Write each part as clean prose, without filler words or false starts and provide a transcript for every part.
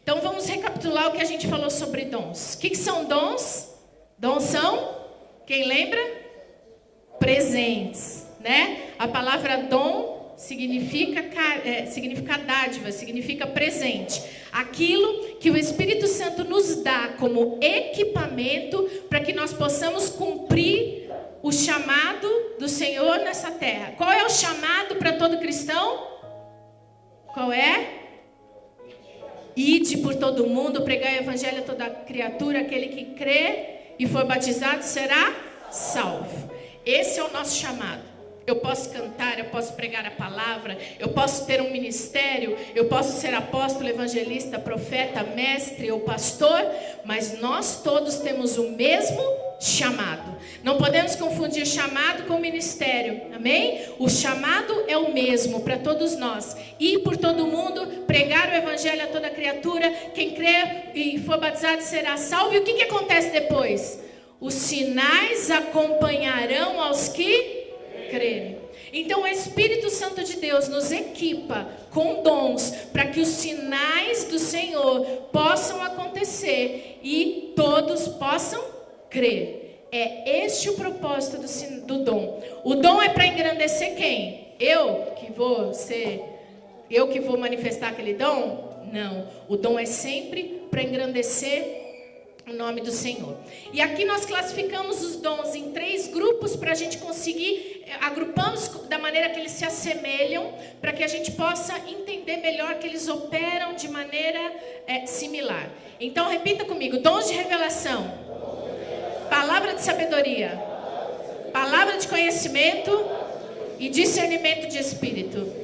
Então vamos recapitular o que a gente falou sobre dons. O que são dons? Dons são, quem lembra? Presentes, né? A palavra dom significa dádiva, significa presente. Aquilo que o Espírito Santo nos dá como equipamento para que nós possamos cumprir o chamado do Senhor nessa terra. Qual é o chamado para todo cristão? Qual é? Ide por todo mundo, pregai o evangelho a toda criatura, aquele que crê e for batizado será salvo. Esse é o nosso chamado. Eu posso cantar, eu posso pregar a palavra, eu posso ter um ministério, eu posso ser apóstolo, evangelista, profeta, mestre ou pastor, mas nós todos temos o mesmo chamado. Não podemos confundir chamado com ministério, amém? O chamado é o mesmo para todos nós. Ir por todo mundo, pregar o evangelho a toda criatura, quem crê e for batizado será salvo. E o que acontece depois? Os sinais acompanharão aos que crerem. Então o Espírito Santo de Deus nos equipa com dons para que os sinais do Senhor possam acontecer e todos possam crer. É este o propósito do dom. O dom é para engrandecer quem? Eu que vou manifestar aquele dom? Não. O dom é sempre para engrandecer o nome do Senhor. E aqui nós classificamos os dons em 3 grupos para a gente conseguir, agrupamos da maneira que eles se assemelham, para que a gente possa entender melhor que eles operam de maneira similar. Então repita comigo: dons de revelação, palavra de sabedoria, palavra de conhecimento e discernimento de espírito.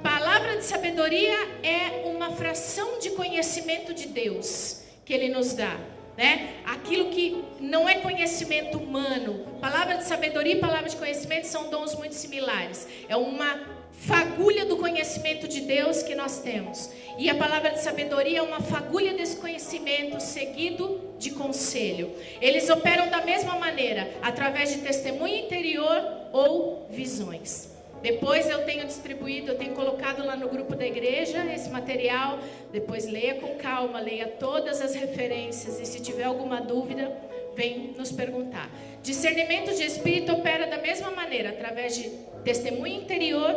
Palavra de sabedoria é uma fração de conhecimento de Deus que Ele nos dá, né? Aquilo que não é conhecimento humano. Palavra de sabedoria e palavra de conhecimento são dons muito similares. É uma fagulha do conhecimento de Deus que nós temos. E a palavra de sabedoria é uma fagulha desse conhecimento seguido de conselho. Eles operam da mesma maneira, através de testemunho interior ou visões. Depois eu tenho distribuído, eu tenho colocado lá no grupo da igreja esse material. Depois leia com calma, leia todas as referências. E se tiver alguma dúvida, vem nos perguntar. Discernimento de espírito opera da mesma maneira, através de testemunho interior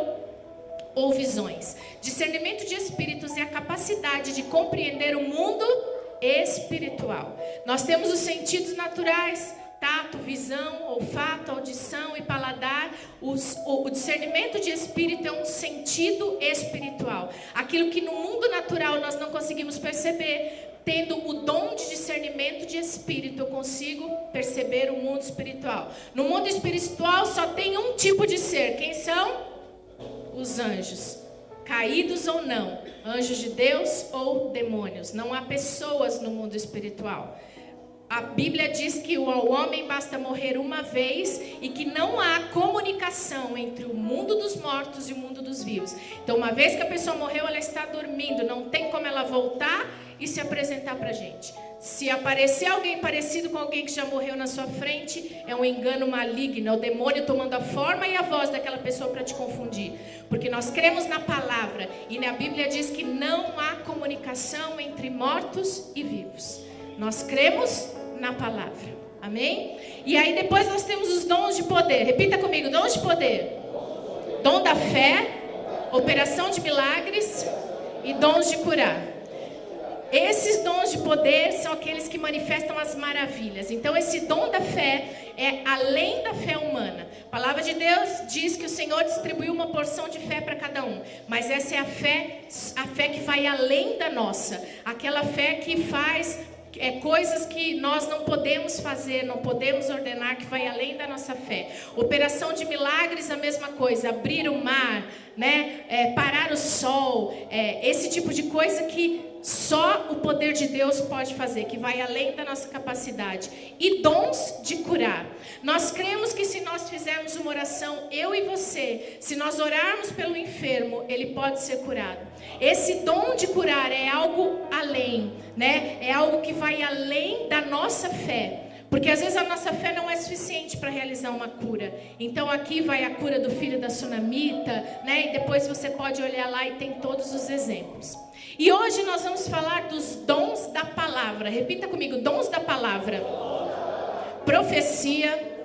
ou visões. Discernimento de espíritos é a capacidade de compreender o mundo espiritual. Nós temos os sentidos naturais: tato, visão, olfato, audição e paladar. O discernimento de espírito é um sentido espiritual. Aquilo que no mundo natural nós não conseguimos perceber, tendo o dom de discernimento de espírito, eu consigo perceber o mundo espiritual. No mundo espiritual só tem um tipo de ser. Quem são? Os anjos. Caídos ou não. Anjos de Deus ou demônios. Não há pessoas no mundo espiritual. A Bíblia diz que ao homem basta morrer uma vez e que não há comunicação entre o mundo dos mortos e o mundo dos vivos. Então, uma vez que a pessoa morreu, ela está dormindo. Não tem como ela voltar e se apresentar para a gente. Se aparecer alguém parecido com alguém que já morreu na sua frente, é um engano maligno. É o demônio tomando a forma e a voz daquela pessoa para te confundir. Porque nós cremos na palavra. E na Bíblia diz que não há comunicação entre mortos e vivos. Nós cremos na palavra, amém? E aí depois nós temos os dons de poder. Repita comigo: dons de poder. Dom da fé, operação de milagres e dons de curar. Esses dons de poder são aqueles que manifestam as maravilhas. Então esse dom da fé é além da fé humana. A palavra de Deus diz que o Senhor distribuiu uma porção de fé para cada um. Mas essa é a fé que vai além da nossa. Aquela fé que faz coisas que nós não podemos fazer, não podemos ordenar, que vai além da nossa fé. Operação de milagres, a mesma coisa. Abrir o mar, né? Parar o sol. Esse tipo de coisa que só o poder de Deus pode fazer, que vai além da nossa capacidade. E dons de curar. Nós cremos que se nós fizermos uma oração, eu e você, se nós orarmos pelo enfermo, ele pode ser curado. Esse dom de curar é algo além, né? É algo que vai além da nossa fé. Porque às vezes a nossa fé não é suficiente para realizar uma cura. Então aqui vai a cura do filho da sunamita, né? E depois você pode olhar lá e tem todos os exemplos. E hoje nós vamos falar dos dons da palavra. Repita comigo, dons da palavra. Profecia,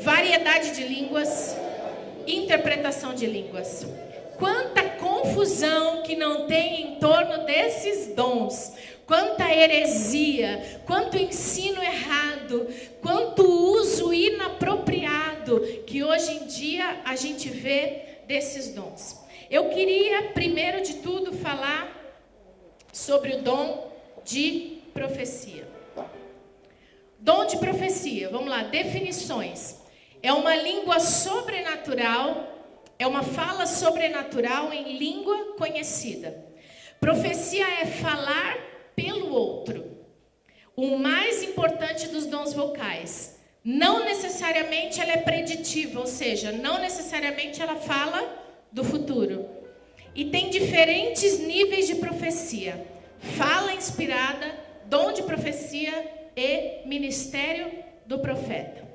variedade de línguas, interpretação de línguas. Quanta confusão que não tem em torno desses dons. Quanta heresia, quanto ensino errado, quanto uso inapropriado que hoje em dia a gente vê desses dons. Eu queria, primeiro de tudo, falar sobre o dom de profecia. Dom de profecia, vamos lá, definições. É uma língua sobrenatural, é uma fala sobrenatural em língua conhecida. Profecia é falar pelo outro. O mais importante dos dons vocais. Não necessariamente ela é preditiva, ou seja, não necessariamente ela fala do futuro. E tem diferentes níveis de profecia. Fala inspirada, dom de profecia e ministério do profeta.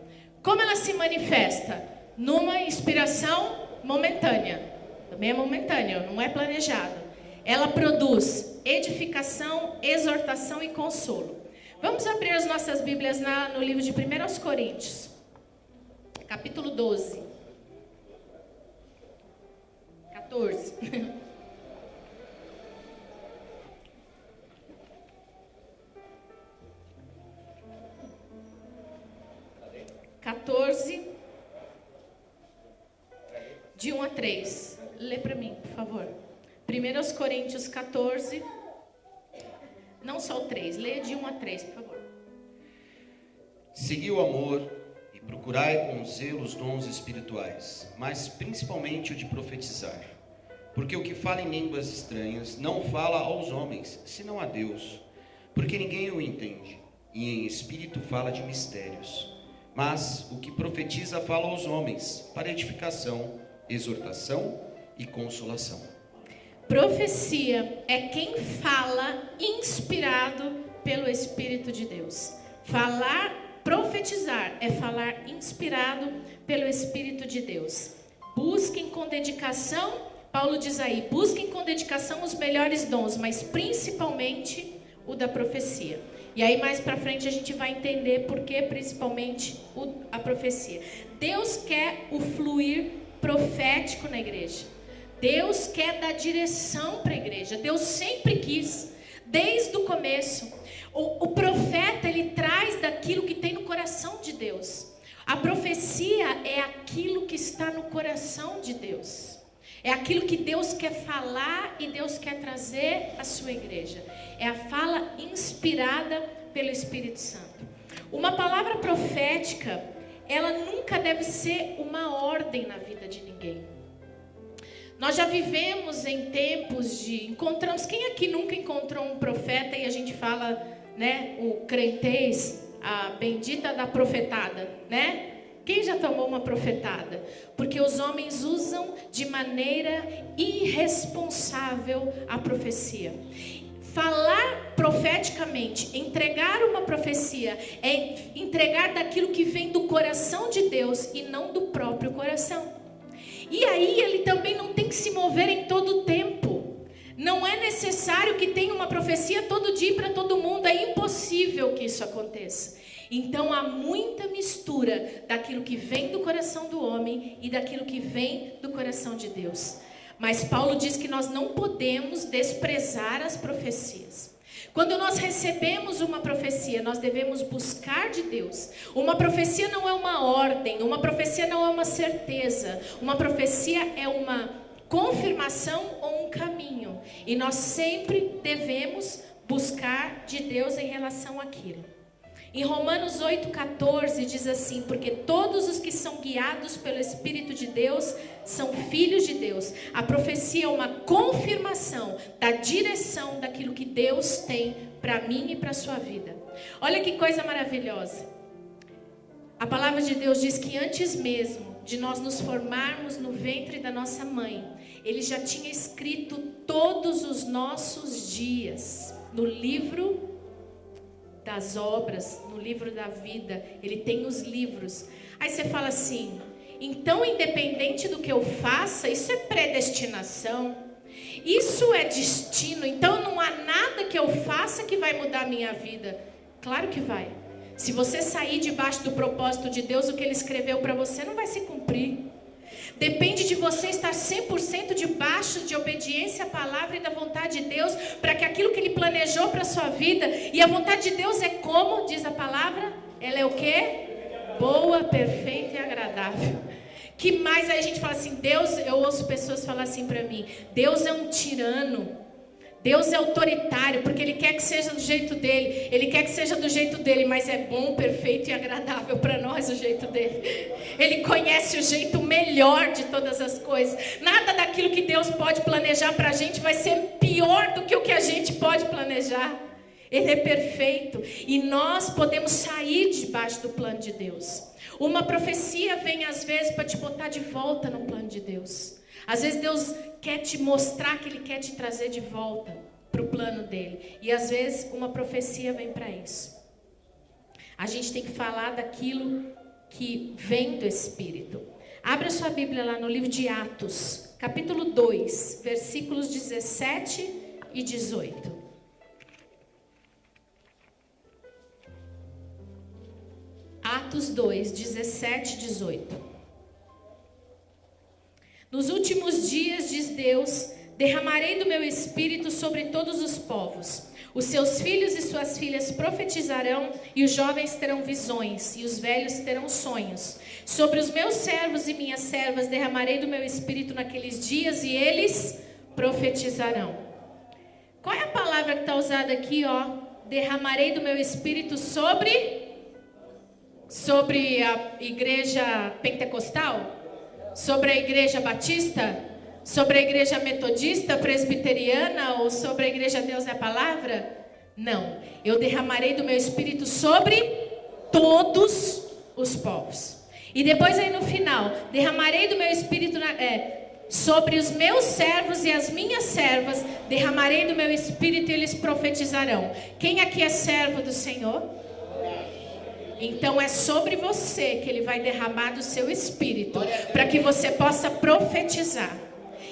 Como ela se manifesta? Numa inspiração momentânea. Também é momentânea, não é planejado. Ela produz edificação, exortação e consolo. Vamos abrir as nossas Bíblias no livro de 1 Coríntios, capítulo 12. 14. De 1 a 3. Lê para mim, por favor. 1 Coríntios 14, não só o 3, leia de 1 a 3, por favor. Segui o amor e procurai com zelo os dons espirituais, mas principalmente o de profetizar. Porque o que fala em línguas estranhas não fala aos homens, senão a Deus, porque ninguém o entende, e em espírito fala de mistérios. Mas o que profetiza fala aos homens, para edificação, exortação e consolação. Profecia é quem fala inspirado pelo Espírito de Deus. Falar, profetizar é falar inspirado pelo Espírito de Deus. Busquem com dedicação, Paulo diz aí, busquem com dedicação os melhores dons, mas principalmente o da profecia. E aí mais para frente a gente vai entender por que principalmente a profecia. Deus quer o fluir profético na igreja. Deus quer dar direção para a igreja. Deus sempre quis, desde o começo. O profeta, ele traz daquilo que tem no coração de Deus. A profecia é aquilo que está no coração de Deus. É aquilo que Deus quer falar e Deus quer trazer à sua igreja. É a fala inspirada pelo Espírito Santo. Uma palavra profética, ela nunca deve ser uma ordem na vida de ninguém. Nós já vivemos em tempos de... Quem aqui nunca encontrou um profeta e a gente fala, né? O crentez, a bendita da profetada, né? Quem já tomou uma profetada? Porque os homens usam de maneira irresponsável a profecia. Falar profeticamente, entregar uma profecia, é entregar daquilo que vem do coração de Deus e não do próprio coração. E aí ele também não tem que se mover em todo o tempo. Não é necessário que tenha uma profecia todo dia para todo mundo. É impossível que isso aconteça. Então há muita mistura daquilo que vem do coração do homem e daquilo que vem do coração de Deus. Mas Paulo diz que nós não podemos desprezar as profecias. Quando nós recebemos uma profecia, nós devemos buscar de Deus. Uma profecia não é uma ordem, uma profecia não é uma certeza. Uma profecia é uma confirmação ou um caminho. E nós sempre devemos buscar de Deus em relação àquilo. Em Romanos 8,14 diz assim: porque todos os que são guiados pelo Espírito de Deus são filhos de Deus. A profecia é uma confirmação da direção daquilo que Deus tem para mim e para a sua vida. Olha que coisa maravilhosa. A palavra de Deus diz que antes mesmo de nós nos formarmos no ventre da nossa mãe, Ele já tinha escrito todos os nossos dias no livro das obras, no livro da vida, Ele tem os livros. Aí você fala assim, então independente do que eu faça, isso é predestinação, isso é destino, então não há nada que eu faça que vai mudar a minha vida. Claro que vai. Se você sair debaixo do propósito de Deus, o que Ele escreveu para você não vai se cumprir. Depende de você estar 100% debaixo de obediência à palavra e da vontade de Deus, para que aquilo que Ele planejou para a sua vida, e a vontade de Deus é como, diz a palavra, ela é o quê? Boa, perfeita e agradável. Que mais aí a gente fala assim, Deus, eu ouço pessoas falar assim para mim, Deus é um tirano, Deus é autoritário, porque Ele quer que seja do jeito dele, Ele quer que seja do jeito dele, mas é bom, perfeito e agradável para nós o jeito dele. Ele conhece o jeito melhor de todas as coisas. Nada daquilo que Deus pode planejar para a gente vai ser pior do que o que a gente pode planejar. Ele é perfeito e nós podemos sair debaixo do plano de Deus. Uma profecia vem às vezes para te botar de volta no plano de Deus. Às vezes Deus quer te mostrar que Ele quer te trazer de volta para o plano dele. E às vezes uma profecia vem para isso. A gente tem que falar daquilo que vem do Espírito. Abra sua Bíblia lá no livro de Atos, capítulo 2, versículos 17 e 18. Atos 2, 17 e 18. Nos últimos dias, diz Deus, derramarei do meu espírito sobre todos os povos. Os seus filhos e suas filhas profetizarão, e os jovens terão visões, e os velhos terão sonhos. Sobre os meus servos e minhas servas derramarei do meu espírito naqueles dias, e eles profetizarão. Qual é a palavra que está usada aqui, ó? Derramarei do meu espírito sobre a igreja pentecostal? Sobre a igreja batista? Sobre a igreja metodista, presbiteriana? Ou sobre a igreja Deus é a Palavra? Não. Eu derramarei do meu espírito sobre todos os povos. E depois aí no final, derramarei do meu espírito sobre os meus servos e as minhas servas, derramarei do meu espírito e eles profetizarão. Quem aqui é servo do Senhor? Então é sobre você que Ele vai derramar do seu espírito, para que você possa profetizar.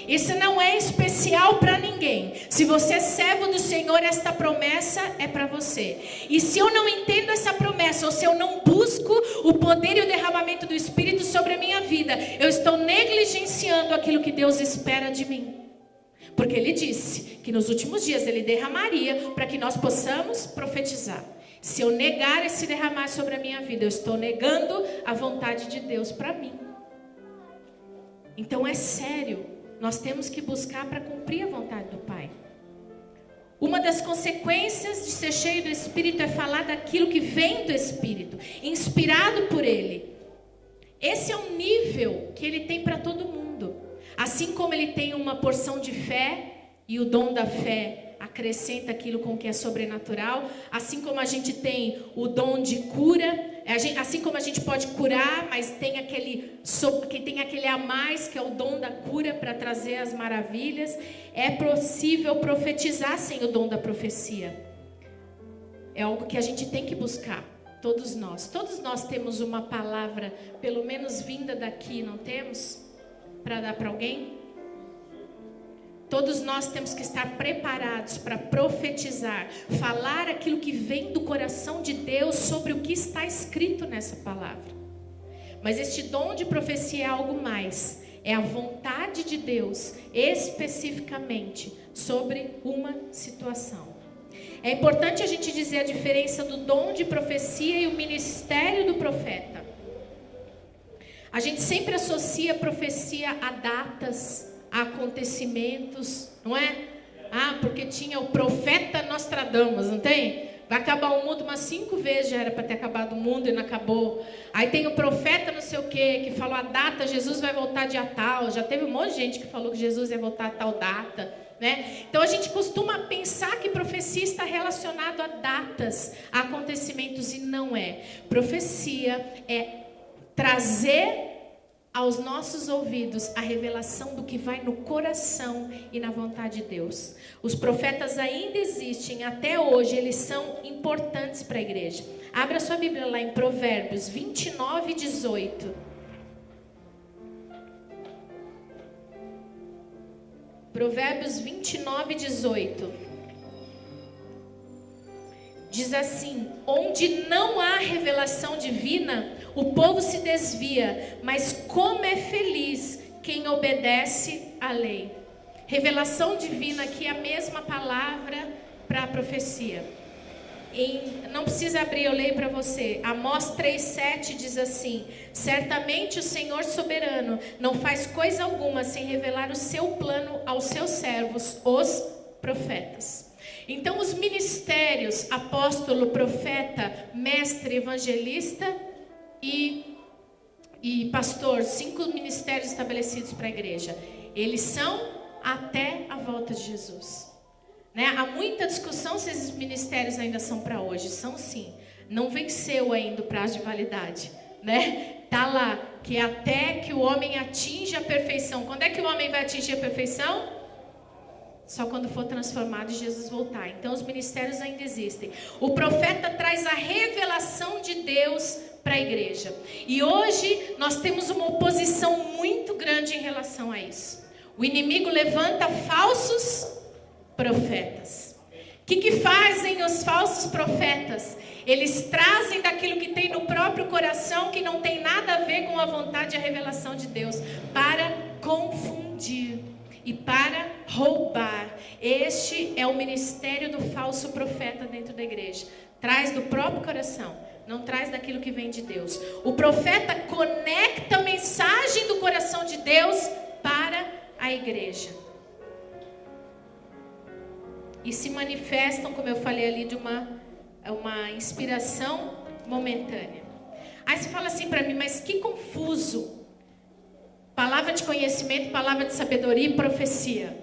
Isso não é especial para ninguém. Se você é servo do Senhor, esta promessa é para você. E se eu não entendo essa promessa, ou se eu não busco o poder e o derramamento do Espírito sobre a minha vida, eu estou negligenciando aquilo que Deus espera de mim. Porque Ele disse que nos últimos dias Ele derramaria para que nós possamos profetizar. Se eu negar esse derramar sobre a minha vida, eu estou negando a vontade de Deus para mim. Então é sério, nós temos que buscar para cumprir a vontade do Pai. Uma das consequências de ser cheio do Espírito é falar daquilo que vem do Espírito, inspirado por Ele. Esse é um nível que Ele tem para todo mundo. Assim como Ele tem uma porção de fé, e o dom da fé acrescenta aquilo com que é sobrenatural, assim como a gente tem o dom de cura, assim como a gente pode curar, mas tem aquele a mais, que é o dom da cura para trazer as maravilhas. É possível profetizar sem o dom da profecia. É algo que a gente tem que buscar, todos nós temos uma palavra, pelo menos vinda daqui, não temos? Para dar para alguém? Todos nós temos que estar preparados para profetizar, falar aquilo que vem do coração de Deus sobre o que está escrito nessa palavra. Mas este dom de profecia é algo mais, é a vontade de Deus especificamente sobre uma situação. É importante a gente dizer a diferença do dom de profecia e o ministério do profeta. A gente sempre associa a profecia a datas, a acontecimentos, não é? Porque tinha o profeta Nostradamus, não tem? Vai acabar o mundo umas 5 vezes, já era para ter acabado o mundo e não acabou. Aí tem o profeta não sei o quê, que falou a data, Jesus vai voltar dia tal. Já teve um monte de gente que falou que Jesus ia voltar a tal data, né? Então a gente costuma pensar que profecia está relacionado a datas, a acontecimentos, e não é. Profecia é trazer aos nossos ouvidos a revelação do que vai no coração e na vontade de Deus. Os profetas ainda existem, até hoje eles são importantes para a igreja. Abra sua Bíblia lá em Provérbios 29, 18. Provérbios 29, 18. Diz assim: onde não há revelação divina, o povo se desvia, mas como é feliz quem obedece à lei. Revelação divina aqui é a mesma palavra para a profecia. Não precisa abrir, eu leio para você. Amós 3,7 diz assim: certamente o Senhor soberano não faz coisa alguma sem revelar o seu plano aos seus servos, os profetas. Então os ministérios, apóstolo, profeta, mestre, evangelista e pastor, 5 ministérios estabelecidos para a igreja, eles são até a volta de Jesus. Né? Há muita discussão se esses ministérios ainda são para hoje. São sim. Não venceu ainda o prazo de validade. Né? Tá lá, que até que o homem atinja a perfeição. Quando é que o homem vai atingir a perfeição? Só quando for transformado e Jesus voltar. Então os ministérios ainda existem. O profeta traz a revelação de Deus para a igreja. E hoje nós temos uma oposição muito grande em relação a isso. O inimigo levanta falsos profetas. O que fazem os falsos profetas? Eles trazem daquilo que tem no próprio coração, que não tem nada a ver com a vontade e a revelação de Deus, para confundir e para roubar. Este é o ministério do falso profeta dentro da igreja. Traz do próprio coração, não traz daquilo que vem de Deus. O profeta conecta a mensagem do coração de Deus para a igreja. E se manifestam, como eu falei ali, de uma inspiração momentânea. Aí você fala assim para mim, mas que confuso. Palavra de conhecimento, palavra de sabedoria e profecia.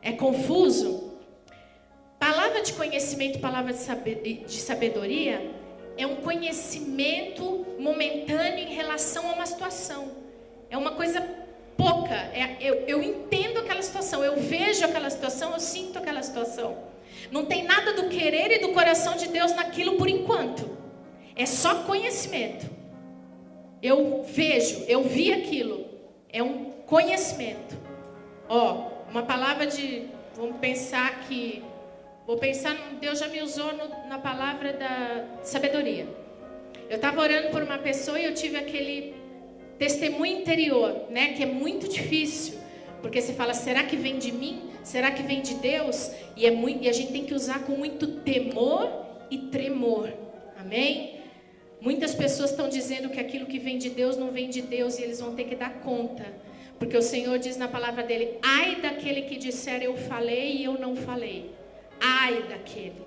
É confuso? Palavra de conhecimento, palavra de sabedoria é um conhecimento momentâneo em relação a uma situação. É uma coisa pouca. Eu entendo aquela situação, eu vejo aquela situação, eu sinto aquela situação. Não tem nada do querer e do coração de Deus naquilo por enquanto. É só conhecimento. Eu vejo, eu vi aquilo. É um conhecimento. Uma palavra de... Vou pensar, Deus já me usou na palavra da sabedoria. Eu estava orando por uma pessoa e eu tive aquele testemunho interior, né? Que é muito difícil. Porque você fala, será que vem de mim? Será que vem de Deus? E a gente tem que usar com muito temor e tremor. Amém? Muitas pessoas estão dizendo que aquilo que vem de Deus não vem de Deus e eles vão ter que dar conta. Porque o Senhor diz na palavra dele, ai daquele que disser eu falei e eu não falei. Ai daquele.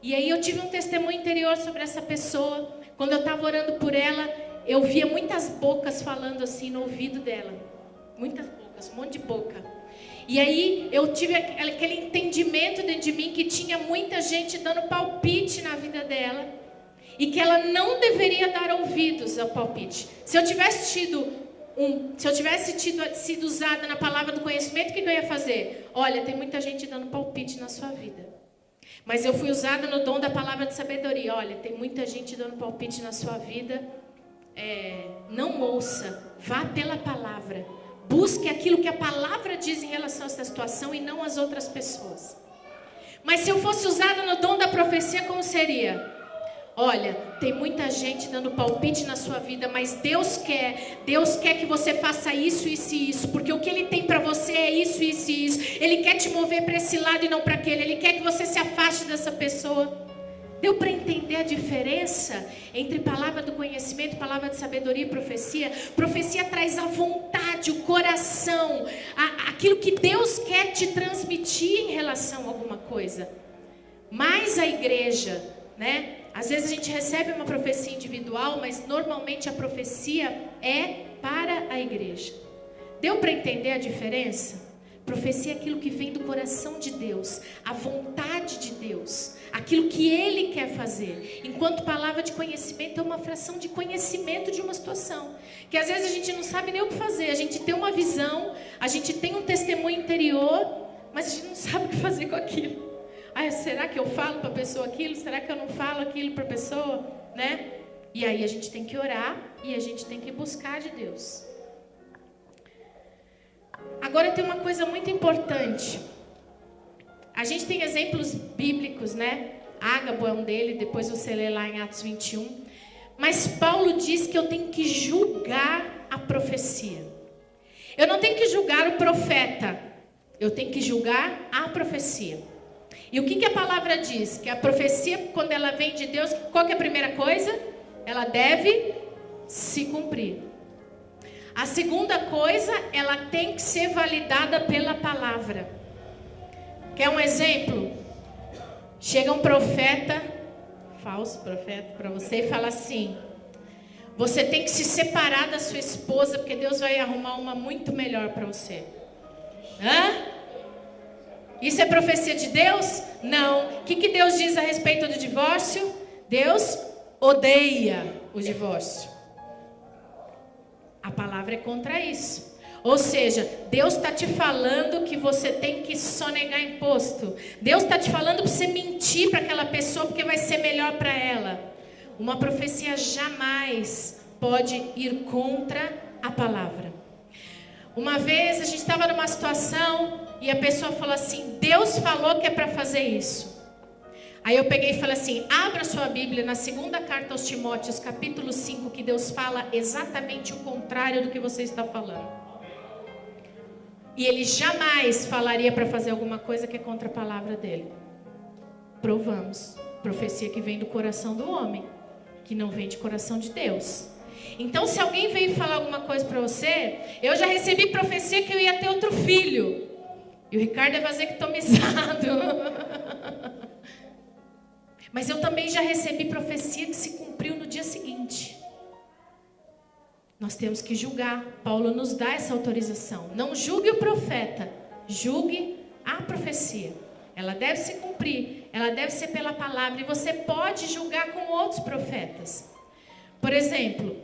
E aí eu tive um testemunho interior sobre essa pessoa. Quando eu estava orando por ela, eu via muitas bocas falando assim no ouvido dela. Muitas bocas, um monte de boca. E aí eu tive aquele entendimento dentro de mim que tinha muita gente dando palpite na vida dela. E que ela não deveria dar ouvidos ao palpite. Se eu tivesse sido usada na palavra do conhecimento, o que eu ia fazer? Olha, tem muita gente dando palpite na sua vida. Mas eu fui usada no dom da palavra de sabedoria. Olha, tem muita gente dando palpite na sua vida. Não ouça, vá pela palavra. Busque aquilo que a palavra diz em relação a essa situação e não as outras pessoas. Mas se eu fosse usada no dom da profecia, como seria? Olha, tem muita gente dando palpite na sua vida, mas Deus quer que você faça isso, isso e isso, porque o que Ele tem para você é isso, isso e isso. Ele quer te mover para esse lado e não para aquele. Ele quer que você se afaste dessa pessoa. Deu para entender a diferença entre palavra do conhecimento, palavra de sabedoria e profecia? Profecia traz a vontade, o coração, aquilo que Deus quer te transmitir em relação a alguma coisa. Mas a igreja, né? Às vezes a gente recebe uma profecia individual, mas normalmente a profecia é para a igreja. Deu para entender a diferença? Profecia é aquilo que vem do coração de Deus, a vontade de Deus, aquilo aquilo que Ele quer fazer. Enquanto palavra de conhecimento é uma fração de conhecimento de uma situação. Que às vezes a gente não sabe nem o que fazer. A gente tem uma visão, a gente tem um testemunho interior, mas a gente não sabe o que fazer com aquilo. Será que eu falo para a pessoa aquilo? Será que eu não falo aquilo para a pessoa? Né? E aí a gente tem que orar e a gente tem que buscar de Deus. Agora tem uma coisa muito importante. A gente tem exemplos bíblicos, né? Ágabo é um dele, depois você lê lá em Atos 21. Mas Paulo diz que eu tenho que julgar a profecia. Eu não tenho que julgar o profeta, eu tenho que julgar a profecia. E o que a palavra diz? Que a profecia, quando ela vem de Deus, qual que é a primeira coisa? Ela deve se cumprir. A segunda coisa, ela tem que ser validada pela palavra. Quer um exemplo? Chega um profeta, falso profeta, para você e fala assim: você tem que se separar da sua esposa, porque Deus vai arrumar uma muito melhor para você. Isso é profecia de Deus? Não. O que Deus diz a respeito do divórcio? Deus odeia o divórcio. A palavra é contra isso. Ou seja, Deus está te falando que você tem que sonegar imposto. Deus está te falando para você mentir para aquela pessoa porque vai ser melhor para ela. Uma profecia jamais pode ir contra a palavra. Uma vez a gente estava numa situação e a pessoa falou assim: Deus falou que é para fazer isso. Aí eu peguei e falei assim: abra sua Bíblia na segunda carta aos Timóteos, capítulo 5, que Deus fala exatamente o contrário do que você está falando. E Ele jamais falaria para fazer alguma coisa que é contra a palavra dele. Provamos. Profecia que vem do coração do homem, que não vem de coração de Deus. Então, se alguém veio falar alguma coisa para você, eu já recebi profecia que eu ia ter outro filho. E o Ricardo é vasectomizado. Mas eu também já recebi profecia que se cumpriu no dia seguinte. Nós temos que julgar. Paulo nos dá essa autorização. Não julgue o profeta, julgue a profecia. Ela deve se cumprir, ela deve ser pela palavra. E você pode julgar com outros profetas. Por exemplo,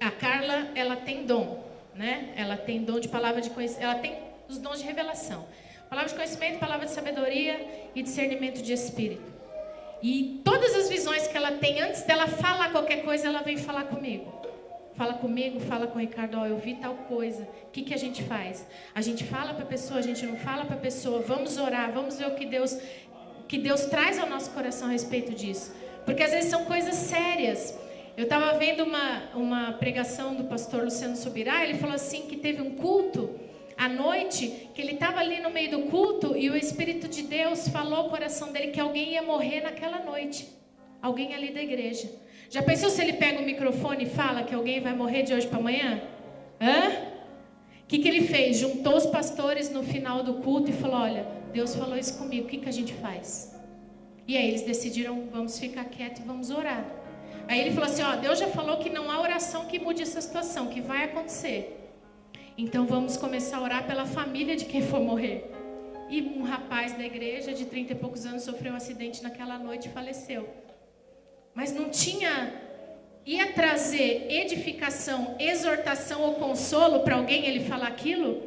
a Carla, ela tem dom, né? Ela tem dom de palavra de conhecimento, ela tem os dons de revelação. Palavra de conhecimento, palavra de sabedoria e discernimento de espírito. E todas as visões que ela tem, antes dela falar qualquer coisa, ela vem falar comigo. Fala comigo, fala com o Ricardo: eu vi tal coisa, o que a gente faz? A gente fala para a pessoa, a gente não fala para a pessoa, vamos orar, vamos ver o que Deus traz ao nosso coração a respeito disso. Porque às vezes são coisas sérias. Eu estava vendo uma pregação do pastor Luciano Subirá, ele falou assim que teve um culto à noite, que ele estava ali no meio do culto e o Espírito de Deus falou ao coração dele que alguém ia morrer naquela noite. Alguém ali da igreja. Já pensou se ele pega o microfone e fala que alguém vai morrer de hoje para amanhã? O que ele fez? Juntou os pastores no final do culto e falou: olha, Deus falou isso comigo, o que a gente faz? E aí eles decidiram: vamos ficar quietos e vamos orar. Aí ele falou assim: Deus já falou que não há oração que mude essa situação, que vai acontecer. Então vamos começar a orar pela família de quem for morrer. E um rapaz da igreja de 30 e poucos anos sofreu um acidente naquela noite e faleceu. Mas não ia trazer edificação, exortação ou consolo para alguém ele falar aquilo?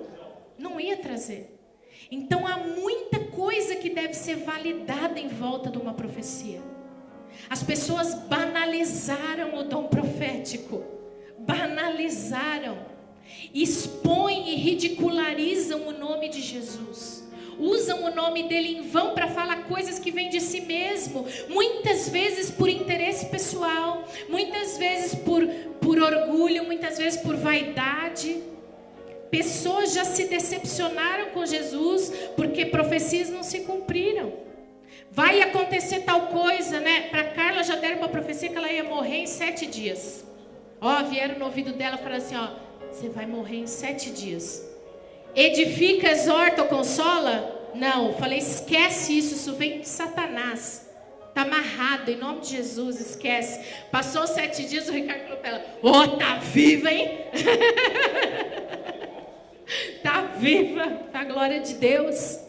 Não ia trazer. Então há muita coisa que deve ser validada em volta de uma profecia. As pessoas banalizaram o dom profético. Banalizaram. Expõem e ridicularizam o nome de Jesus. Usam o nome dele em vão para falar coisas que vêm de si mesmo. Muitas vezes por interesse pessoal. Muitas vezes por orgulho. Muitas vezes por vaidade. Pessoas já se decepcionaram com Jesus porque profecias não se cumpriram. Vai acontecer tal coisa, né? Para Carla já deram uma profecia que ela ia morrer em 7 dias. Vieram no ouvido dela e falaram assim: você vai morrer em 7 dias. Edifica, exorta ou consola? Não. Falei: esquece isso, isso vem de Satanás. Está amarrado, em nome de Jesus, esquece. Passou 7 dias, o Ricardo falou para ela: tá viva, hein? Tá viva, a glória de Deus.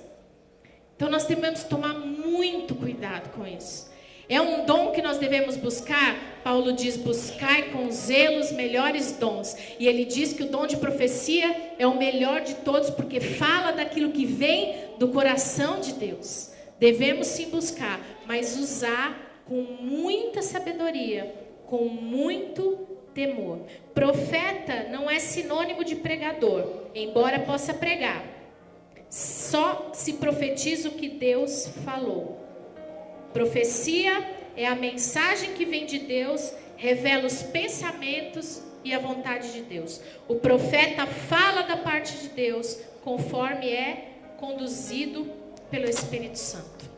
Então nós temos que tomar muito muito cuidado com isso. É um dom que nós devemos buscar. Paulo diz, buscai com zelo os melhores dons. E ele diz que o dom de profecia é o melhor de todos, porque fala daquilo que vem do coração de Deus. Devemos sim buscar, mas usar com muita sabedoria, com muito temor. Profeta não é sinônimo de pregador, embora possa pregar. Só se profetiza o que Deus falou. Profecia é a mensagem que vem de Deus, revela os pensamentos e a vontade de Deus. O profeta fala da parte de Deus, conforme é conduzido pelo Espírito Santo.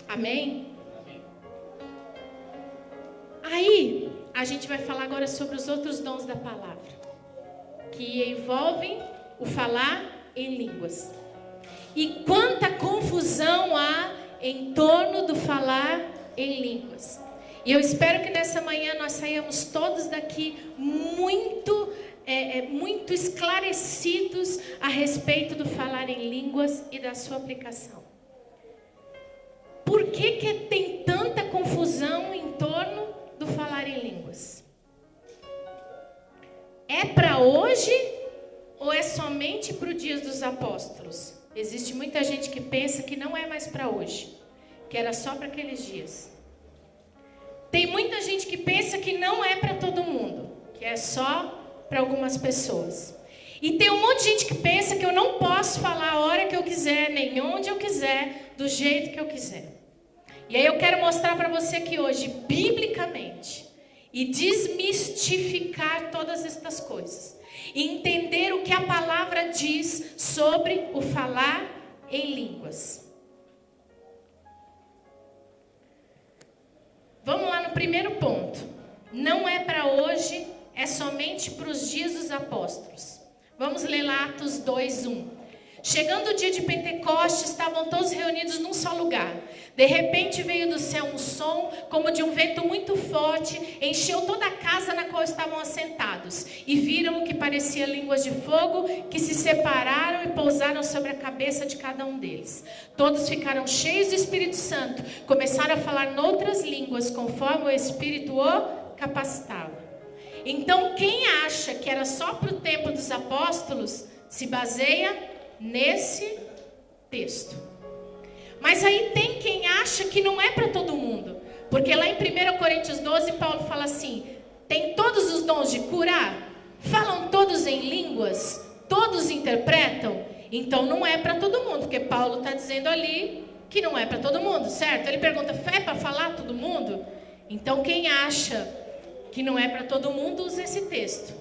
Amém? Aí, a gente vai falar agora sobre os outros dons da palavra, que envolvem o falar em línguas. E quanta confusão há em torno do falar em línguas. E eu espero que nessa manhã nós saímos todos daqui muito esclarecidos a respeito do falar em línguas e da sua aplicação. Por que tem tanta confusão em torno do falar em línguas? É para hoje ou é somente para o dia dos apóstolos? Existe muita gente que pensa que não é mais para hoje, que era só para aqueles dias. Tem muita gente que pensa que não é para todo mundo, que é só para algumas pessoas. E tem um monte de gente que pensa que eu não posso falar a hora que eu quiser, nem onde eu quiser, do jeito que eu quiser. E aí eu quero mostrar para você que hoje, biblicamente, e desmistificar todas estas coisas, e entender o que a palavra diz sobre o falar em línguas. Vamos lá no primeiro ponto. Não é para hoje, é somente para os dias dos apóstolos. Vamos ler lá Atos 2:1. Chegando o dia de Pentecostes, estavam todos reunidos num só lugar. De repente veio do céu um som, como de um vento muito forte, encheu toda a casa na qual estavam assentados. E viram o que parecia línguas de fogo, que se separaram e pousaram sobre a cabeça de cada um deles. Todos ficaram cheios do Espírito Santo, começaram a falar noutras línguas, conforme o Espírito o capacitava. Então, quem acha que era só para o tempo dos apóstolos, se baseia nesse texto. Mas aí tem quem acha que não é para todo mundo. Porque lá em 1 Coríntios 12, Paulo fala assim: tem todos os dons de curar? Falam todos em línguas? Todos interpretam? Então não é para todo mundo, porque Paulo está dizendo ali que não é para todo mundo, certo? Ele pergunta, é para falar todo mundo? Então quem acha que não é para todo mundo, usa esse texto.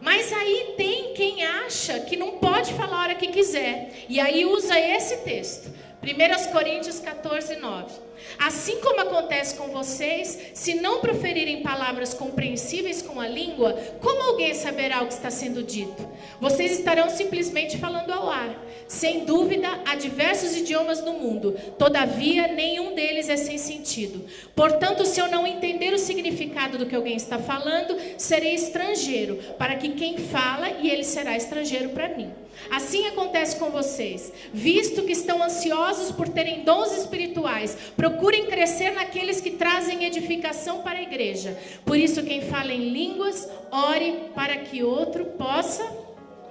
Mas aí tem quem acha que não pode falar a hora que quiser. E aí usa esse texto. 1 Coríntios 14:9. Assim como acontece com vocês, se não proferirem palavras compreensíveis com a língua, como alguém saberá o que está sendo dito? Vocês estarão simplesmente falando ao ar. Sem dúvida, há diversos idiomas no mundo. Todavia, nenhum deles é sem sentido. Portanto, se eu não entender o significado do que alguém está falando, serei estrangeiro para que quem fala, e ele será estrangeiro para mim. Assim acontece com vocês. Visto que estão ansiosos por terem dons espirituais, procurem crescer naqueles que trazem edificação para a igreja. Por isso, quem fala em línguas, ore para que outro possa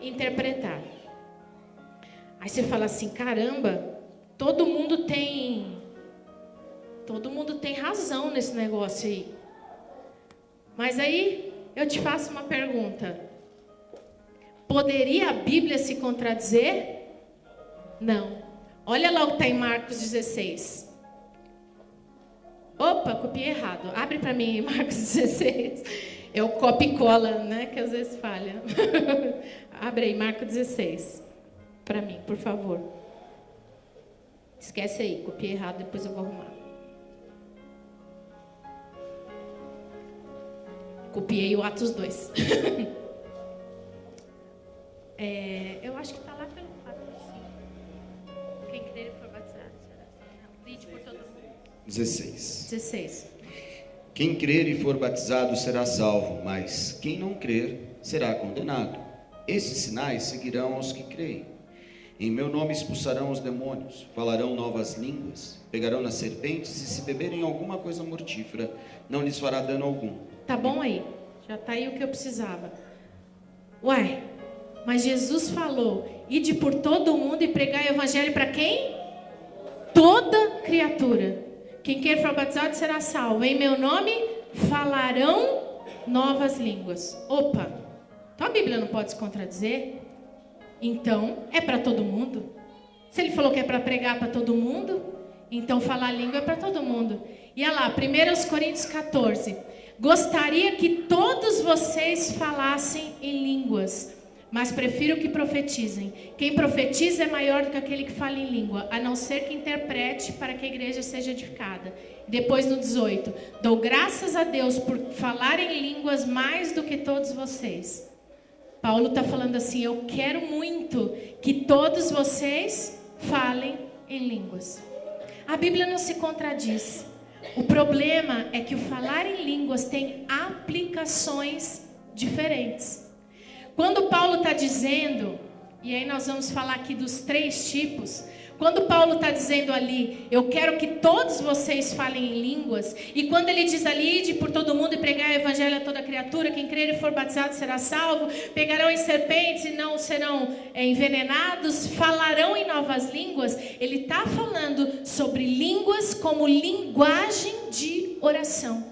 interpretar. Aí você fala assim, caramba, todo mundo tem razão nesse negócio aí. Mas aí eu te faço uma pergunta. Poderia a Bíblia se contradizer? Não. Olha lá o que está em Marcos 16. Opa, copiei errado. Abre para mim Marcos 16. É o copia e cola, né? Que às vezes falha. Abre aí, Marcos 16. Para mim, por favor. Esquece aí, copiei errado, depois eu vou arrumar. Copiei o Atos 2. Eu acho que está lá pelo 4. Quem crer e for batizado será salvo. Lide por todo mundo. 16. Quem crer e for batizado será salvo, mas quem não crer será condenado. Esses sinais seguirão aos que creem. Em meu nome expulsarão os demônios, falarão novas línguas, pegarão nas serpentes e se beberem alguma coisa mortífera, não lhes fará dano algum. Tá bom aí, já tá aí o que eu precisava. Ué, mas Jesus falou, ide por todo o mundo e pregar o evangelho para quem? Toda criatura. Quem quer for batizado será salvo. Em meu nome falarão novas línguas. Opa, então a Bíblia não pode se contradizer? Então é para todo mundo. Se ele falou que é para pregar para todo mundo, então falar língua é para todo mundo. E olha lá, 1 Coríntios 14. Gostaria que todos vocês falassem em línguas, mas prefiro que profetizem. Quem profetiza é maior do que aquele que fala em língua, a não ser que interprete para que a igreja seja edificada. Depois no 18, dou graças a Deus por falar em línguas mais do que todos vocês. Paulo está falando assim, eu quero muito que todos vocês falem em línguas. A Bíblia não se contradiz. O problema é que o falar em línguas tem aplicações diferentes. Quando Paulo está dizendo, e aí nós vamos falar aqui dos 3 tipos. Quando Paulo está dizendo ali, eu quero que todos vocês falem em línguas. E quando ele diz ali, ide por todo mundo e pregar o evangelho a toda criatura. Quem crer e for batizado será salvo. Pegarão em serpentes e não serão envenenados. Falarão em novas línguas. Ele está falando sobre línguas como linguagem de oração.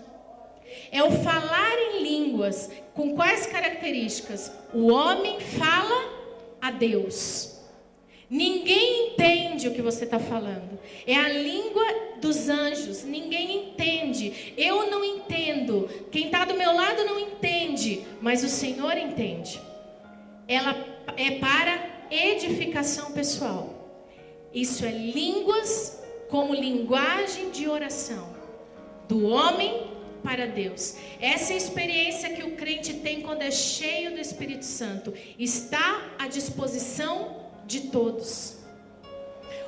É o falar em línguas. Com quais características? O homem fala a Deus. Ninguém entende o que você está falando. É a língua dos anjos. Ninguém entende. Eu não entendo. Quem está do meu lado não entende. Mas o Senhor entende. Ela é para edificação pessoal. Isso é línguas como linguagem de oração. Do homem para Deus. Essa é a experiência que o crente tem quando é cheio do Espírito Santo. Está à disposição de todos.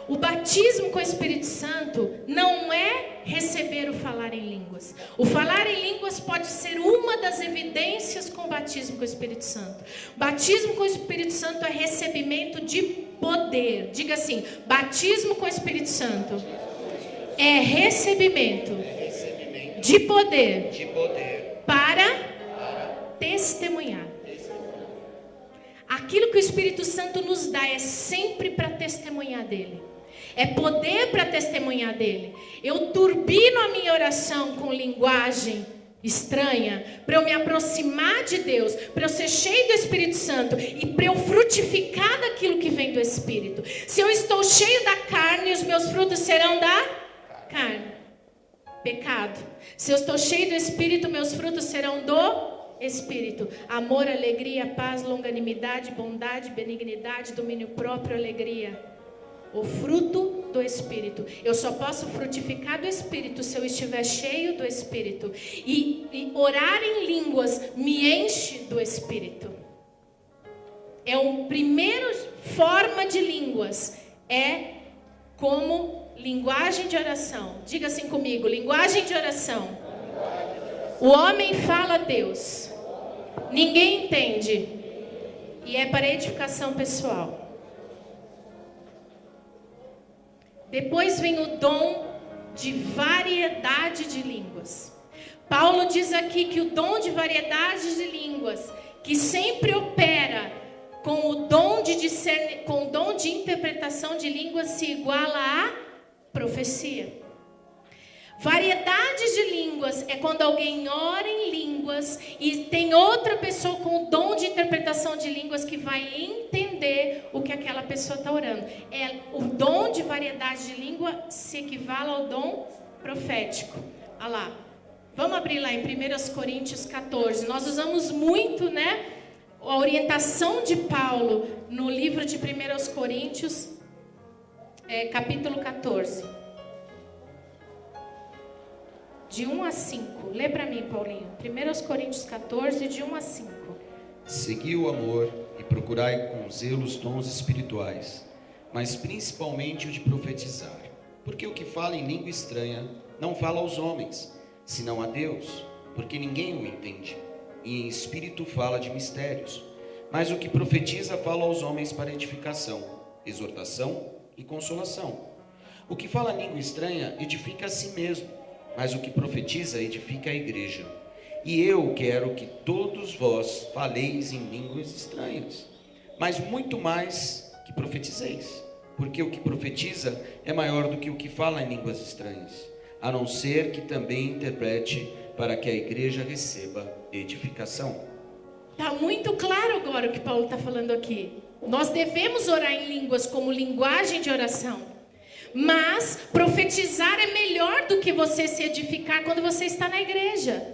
O batismo com o Espírito Santo não é receber o falar em línguas. O falar em línguas pode ser uma das evidências com o batismo com o Espírito Santo. Batismo com o Espírito Santo é recebimento de poder. Diga assim, batismo com o Espírito Santo é recebimento de poder para testemunhar. Aquilo que o Espírito Santo nos dá é sempre para testemunhar dele. É poder para testemunhar dele. Eu turbino a minha oração com linguagem estranha para eu me aproximar de Deus, para eu ser cheio do Espírito Santo e para eu frutificar daquilo que vem do Espírito. Se eu estou cheio da carne, os meus frutos serão da carne. Pecado. Se eu estou cheio do Espírito, meus frutos serão do Espírito. Amor, alegria, paz, longanimidade, bondade, benignidade, domínio próprio, alegria. O fruto do Espírito. Eu só posso frutificar do Espírito se eu estiver cheio do Espírito. E orar em línguas me enche do Espírito. É a primeira forma de línguas. É como linguagem de oração. Diga assim comigo, linguagem de oração. O homem fala a Deus. Ninguém entende. E é para edificação pessoal. Depois vem o dom de variedade de línguas. Paulo diz aqui que o dom de variedade de línguas, que sempre opera com o dom com o dom de interpretação de línguas, se iguala a profecia. Variedade de línguas é quando alguém ora em línguas e tem outra pessoa com o dom de interpretação de línguas que vai entender o que aquela pessoa está orando. O dom de variedade de língua se equivale ao dom profético. Olha lá. Vamos abrir lá em 1 Coríntios 14. Nós usamos muito, a orientação de Paulo no livro de 1 Coríntios, capítulo 14. De 1 a 5. Lê para mim, Paulinho. 1 Coríntios 14, de 1 a 5. Segui o amor e procurai com zelo os dons espirituais, mas principalmente o de profetizar. Porque o que fala em língua estranha não fala aos homens, senão a Deus, porque ninguém o entende. E em espírito fala de mistérios. Mas o que profetiza fala aos homens para edificação, exortação e consolação. O que fala língua estranha edifica a si mesmo, mas o que profetiza edifica a igreja. E eu quero que todos vós faleis em línguas estranhas, mas muito mais que profetizeis, porque o que profetiza é maior do que o que fala em línguas estranhas, a não ser que também interprete, para que a igreja receba edificação. Está muito claro agora o que Paulo está falando aqui. Nós devemos orar em línguas como linguagem de oração, mas profetizar é melhor do que você se edificar quando você está na igreja.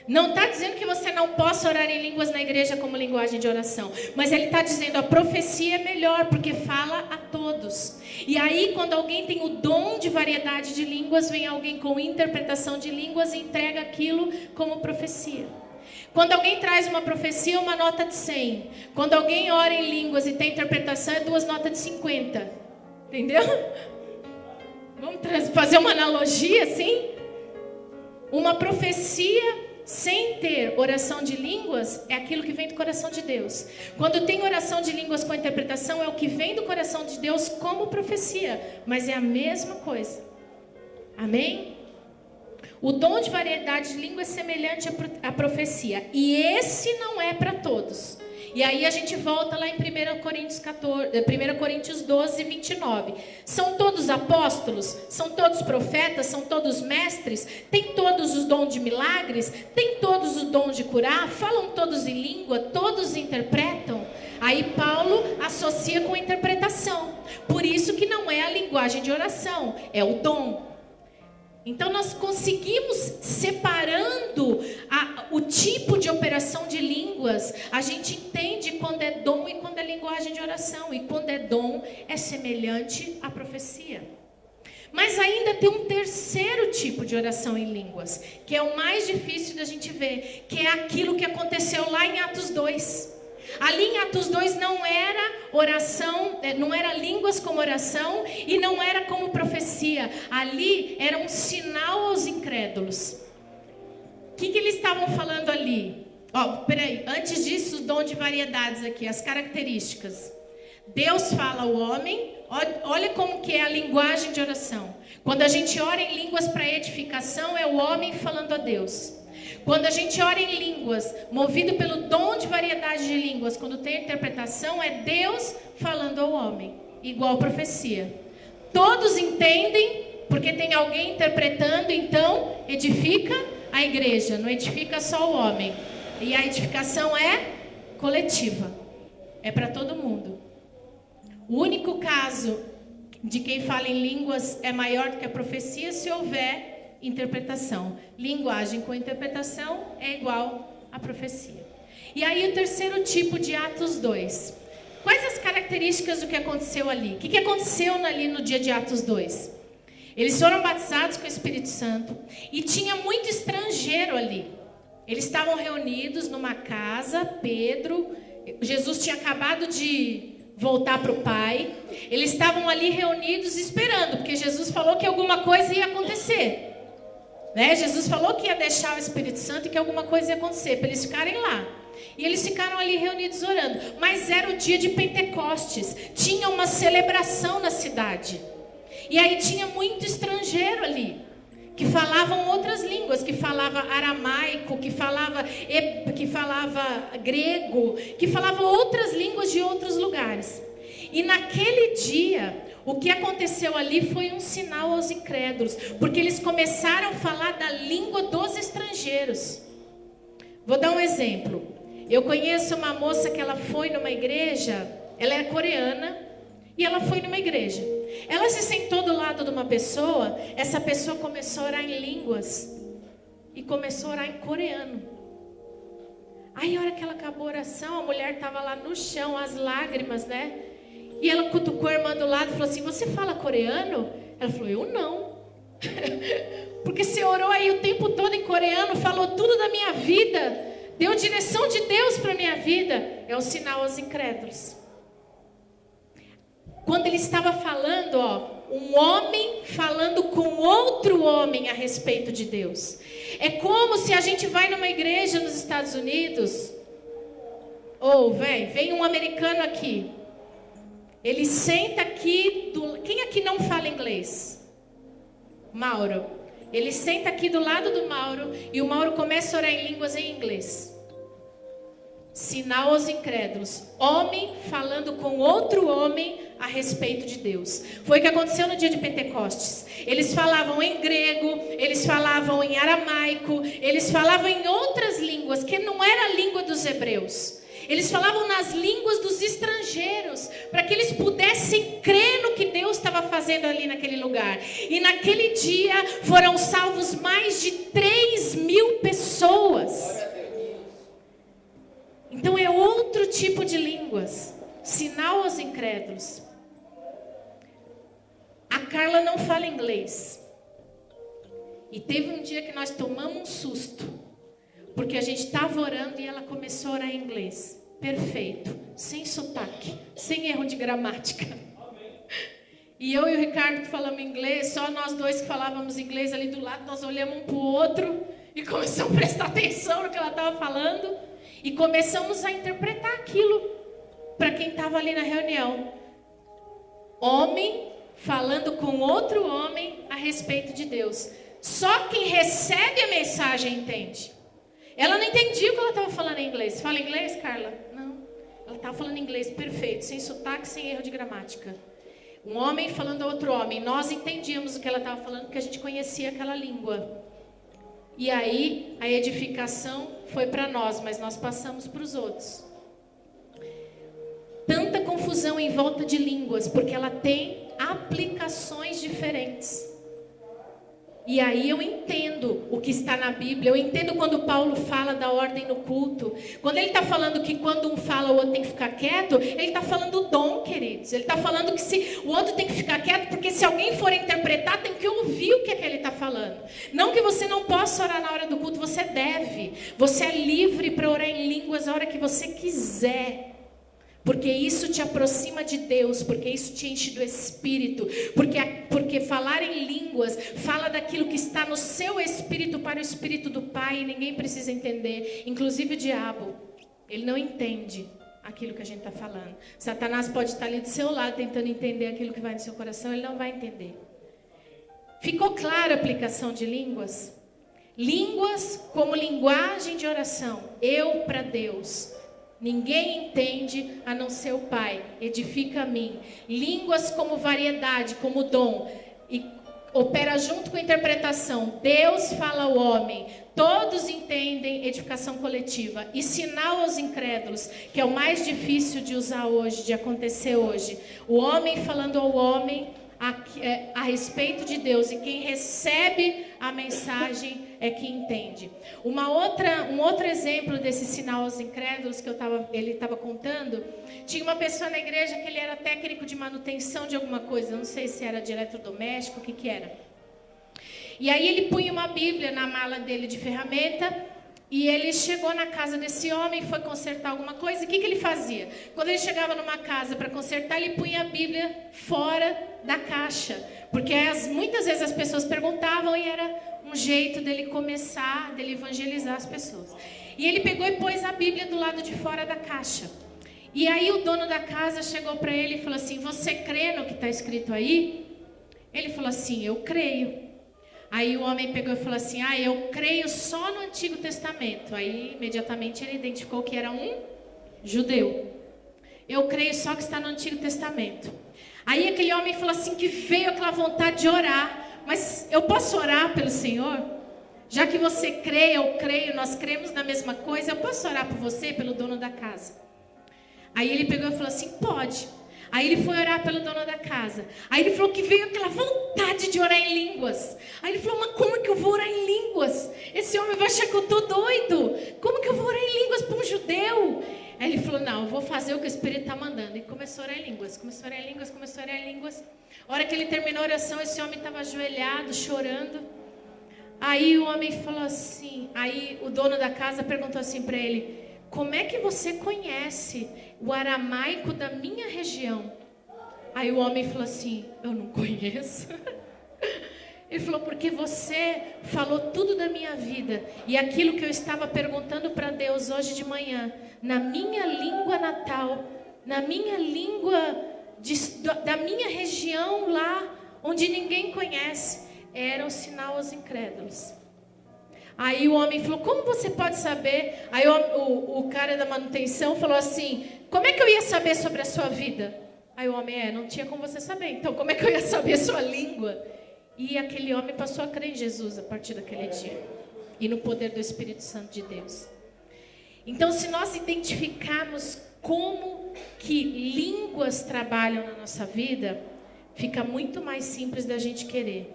Não está dizendo que você não possa orar em línguas na igreja como linguagem de oração, mas ele está dizendo a profecia é melhor porque fala a todos. E aí quando alguém tem o dom de variedade de línguas, vem alguém com interpretação de línguas e entrega aquilo como profecia. Quando alguém traz uma profecia, uma nota de 100. Quando alguém ora em línguas e tem interpretação, é 2 notas de 50. Entendeu? Vamos fazer uma analogia assim? Uma profecia sem ter oração de línguas é aquilo que vem do coração de Deus. Quando tem oração de línguas com interpretação, é o que vem do coração de Deus como profecia. Mas é a mesma coisa. Amém? O dom de variedade de língua é semelhante à profecia. E esse não é para todos. E aí a gente volta lá em 1 Coríntios 12, 29. São todos apóstolos? São todos profetas? São todos mestres? Tem todos os dons de milagres? Tem todos os dons de curar? Falam todos em língua? Todos interpretam? Aí Paulo associa com interpretação. Por isso que não é a linguagem de oração, é o dom. Então nós conseguimos, separando o tipo de operação de línguas, a gente entende quando é dom e quando é linguagem de oração. E quando é dom, é semelhante à profecia. Mas ainda tem um terceiro tipo de oração em línguas, que é o mais difícil da gente ver, que é aquilo que aconteceu lá em Atos 2. Ali em Atos 2 não era oração, não era línguas como oração e não era como profecia. Ali era um sinal aos incrédulos. O que eles estavam falando ali? Peraí, antes disso, o dom de variedades aqui, as características. Deus fala ao homem, olha como que é a linguagem de oração. Quando a gente ora em línguas para edificação, é o homem falando a Deus. Quando a gente ora em línguas, movido pelo dom de variedade de línguas, quando tem interpretação, é Deus falando ao homem, igual profecia. Todos entendem, porque tem alguém interpretando, então edifica a igreja, não edifica só o homem. E a edificação é coletiva, é para todo mundo. O único caso de quem fala em línguas é maior do que a profecia se houver interpretação. Linguagem com interpretação é igual à profecia. E aí o terceiro tipo de Atos 2. Quais as características do que aconteceu ali? O que aconteceu ali no dia de Atos 2? Eles foram batizados com o Espírito Santo e tinha muito estrangeiro ali. Eles estavam reunidos numa casa, Pedro, Jesus tinha acabado de voltar para o Pai. Eles estavam ali reunidos esperando, porque Jesus falou que alguma coisa ia acontecer. Jesus falou que ia deixar o Espírito Santo e que alguma coisa ia acontecer, para eles ficarem lá. E eles ficaram ali reunidos orando. Mas era o dia de Pentecostes. Tinha uma celebração na cidade. E aí tinha muito estrangeiro ali, que falavam outras línguas, que falava aramaico, que falava grego, que falava outras línguas de outros lugares. E naquele dia, o que aconteceu ali foi um sinal aos incrédulos, porque eles começaram a falar da língua dos estrangeiros. Vou dar um exemplo. Eu conheço uma moça que ela foi numa igreja, ela é coreana, e ela foi numa igreja. Ela se sentou do lado de uma pessoa, essa pessoa começou a orar em línguas, e começou a orar em coreano. Aí a hora que ela acabou a oração, a mulher estava lá no chão, as lágrimas, né? E ela cutucou a irmã do lado e falou assim: você fala coreano? Ela falou: eu não. Porque você orou aí o tempo todo em coreano, falou tudo da minha vida, deu direção de Deus para a minha vida. É um sinal aos incrédulos. Quando ele estava falando, um homem falando com outro homem a respeito de Deus. É como se a gente vai numa igreja nos Estados Unidos, vem um americano aqui. Ele senta aqui, quem aqui não fala inglês? Mauro. Ele senta aqui do lado do Mauro e o Mauro começa a orar em línguas em inglês. Sinal aos incrédulos. Homem falando com outro homem a respeito de Deus. Foi o que aconteceu no dia de Pentecostes. Eles falavam em grego, eles falavam em aramaico, eles falavam em outras línguas que não era a língua dos hebreus. Eles falavam nas línguas dos estrangeiros, para que eles pudessem crer no que Deus estava fazendo ali naquele lugar. E naquele dia foram salvos mais de 3.000 pessoas. Então é outro tipo de línguas. Sinal aos incrédulos. A Carla não fala inglês. E teve um dia que nós tomamos um susto. Porque a gente estava orando e ela começou a orar em inglês. Perfeito. Sem sotaque. Sem erro de gramática. E eu e o Ricardo que falamos inglês. Só nós dois que falávamos inglês ali do lado. Nós olhamos um para o outro. E começamos a prestar atenção no que ela estava falando. E começamos a interpretar aquilo para quem estava ali na reunião. Homem falando com outro homem a respeito de Deus. Só quem recebe a mensagem entende. Ela não entendia o que ela estava falando em inglês. Fala inglês, Carla? Não. Ela estava falando inglês perfeito, sem sotaque, sem erro de gramática. Um homem falando a outro homem. Nós entendíamos o que ela estava falando porque a gente conhecia aquela língua. E aí a edificação foi para nós, mas nós passamos para os outros. Tanta confusão em volta de línguas, porque ela tem aplicações diferentes. E aí eu entendo o que está na Bíblia. Eu entendo quando Paulo fala da ordem no culto. Quando ele está falando que quando um fala o outro tem que ficar quieto, ele está falando do dom, queridos. Ele está falando que se o outro tem que ficar quieto, porque se alguém for interpretar, tem que ouvir o que é que ele está falando. Não que você não possa orar na hora do culto, você deve. Você é livre para orar em línguas a hora que você quiser. Porque isso te aproxima de Deus, porque isso te enche do Espírito, porque falar em línguas fala daquilo que está no seu Espírito para o Espírito do Pai, e ninguém precisa entender, inclusive o diabo, ele não entende aquilo que a gente está falando. Satanás pode estar ali do seu lado tentando entender aquilo que vai no seu coração, ele não vai entender. Ficou clara a aplicação de línguas? Línguas como linguagem de oração, eu para Deus. Ninguém entende a não ser o Pai. Edifica a mim. Línguas como variedade, como dom. E opera junto com a interpretação. Deus fala ao homem. Todos entendem edificação coletiva. E sinal aos incrédulos, que é o mais difícil de usar hoje, de acontecer hoje. O homem falando ao homem a respeito de Deus. E quem recebe a mensagem é que entende. Um outro exemplo desse sinal aos incrédulos que ele estava contando, tinha uma pessoa na igreja que ele era técnico de manutenção de alguma coisa, não sei se era de eletrodoméstico, o que era. E aí ele punha uma Bíblia na mala dele de ferramenta, e ele chegou na casa desse homem, foi consertar alguma coisa, e o que ele fazia? Quando ele chegava numa casa para consertar, ele punha a Bíblia fora da caixa, porque muitas vezes as pessoas perguntavam e era um jeito dele evangelizar as pessoas. E ele pegou e pôs a Bíblia do lado de fora da caixa. E aí o dono da casa chegou para ele e falou assim: você crê no que está escrito aí? Ele falou assim: eu creio. Aí o homem pegou e falou assim: eu creio só no Antigo Testamento. Aí imediatamente ele identificou que era um judeu. Eu creio só que está no Antigo Testamento. Aí aquele homem falou assim que veio aquela vontade de orar. Mas eu posso orar pelo Senhor? Já que você crê, eu creio, nós cremos na mesma coisa, eu posso orar por você, pelo dono da casa? Aí ele pegou e falou assim: pode. Aí ele foi orar pelo dono da casa. Aí ele falou que veio aquela vontade de orar em línguas. Aí ele falou: mas como que eu vou orar em línguas? Esse homem vai achar que eu estou doido. Como que eu vou orar em línguas para um judeu? Aí ele falou: não, eu vou fazer o que o Espírito está mandando. E começou a orar em línguas, começou a orar em línguas, começou a orar em línguas. A hora que ele terminou a oração, esse homem estava ajoelhado, chorando. Aí o homem falou assim, aí o dono da casa perguntou assim para ele: como é que você conhece o aramaico da minha região? Aí o homem falou assim: eu não conheço. Ele falou: porque você falou tudo da minha vida. E aquilo que eu estava perguntando para Deus hoje de manhã, na minha língua natal, na minha língua da minha região lá, onde ninguém conhece. Era um sinal aos incrédulos. Aí o homem falou, como você pode saber? Aí o cara da manutenção falou assim, como é que eu ia saber sobre a sua vida? Aí o homem, não tinha como você saber. Então, como é que eu ia saber a sua língua? E aquele homem passou a crer em Jesus a partir daquele dia. E no poder do Espírito Santo de Deus. Então, se nós identificarmos como que línguas trabalham na nossa vida, fica muito mais simples da gente querer.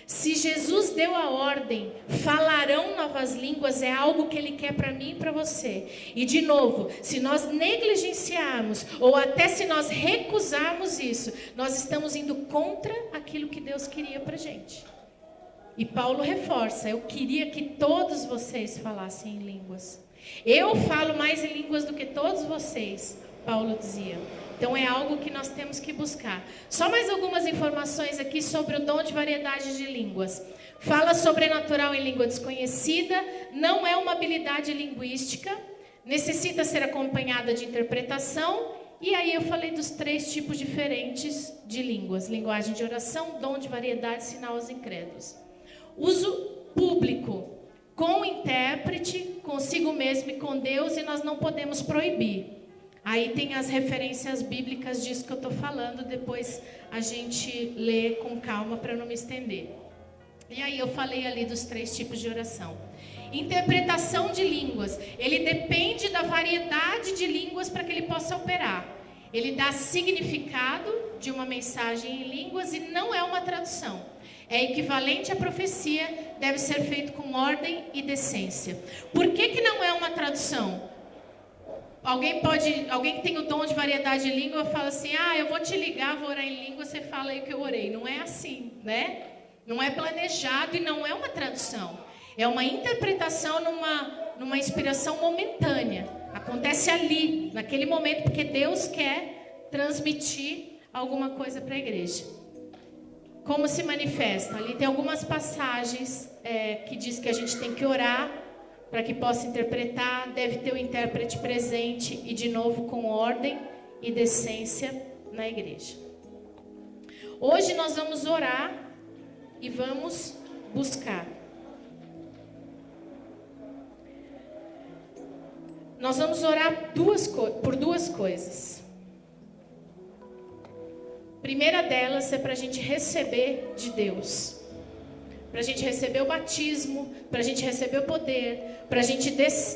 Se Jesus deu a ordem, falarão novas línguas, é algo que Ele quer para mim e para você. E de novo, se nós negligenciarmos, ou até se nós recusarmos isso, nós estamos indo contra aquilo que Deus queria para a gente. E Paulo reforça, eu queria que todos vocês falassem em línguas. Eu falo mais em línguas do que todos vocês, Paulo dizia. Então é algo que nós temos que buscar. Só mais algumas informações aqui sobre o dom de variedade de línguas. Fala sobrenatural em língua desconhecida, não é uma habilidade linguística, necessita ser acompanhada de interpretação. E aí eu falei dos 3 tipos diferentes de línguas. Linguagem de oração, dom de variedade, sinal aos incrédulos. Uso público, com intérprete, consigo mesmo e com Deus, e nós não podemos proibir. Aí tem as referências bíblicas disso que eu estou falando, depois a gente lê com calma para não me estender. E aí eu falei ali dos 3 tipos de oração. Interpretação de línguas, ele depende da variedade de línguas para que ele possa operar. Ele dá significado de uma mensagem em línguas e não é uma tradução. É equivalente à profecia, deve ser feito com ordem e decência. Por que não é uma tradução? Alguém que tem o dom de variedade de língua fala assim, eu vou te ligar, vou orar em língua, você fala aí que eu orei. Não é assim, né? Não é planejado e não é uma tradução. É uma interpretação numa inspiração momentânea. Acontece ali, naquele momento, porque Deus quer transmitir alguma coisa para a igreja. Como se manifesta? Ali tem algumas passagens que diz que a gente tem que orar para que possa interpretar, deve ter o intérprete presente e de novo com ordem e decência na igreja. Hoje nós vamos orar e vamos buscar. Nós vamos orar por duas coisas. A primeira delas é para a gente receber de Deus. Para a gente receber o batismo, para a gente receber o poder, para a gente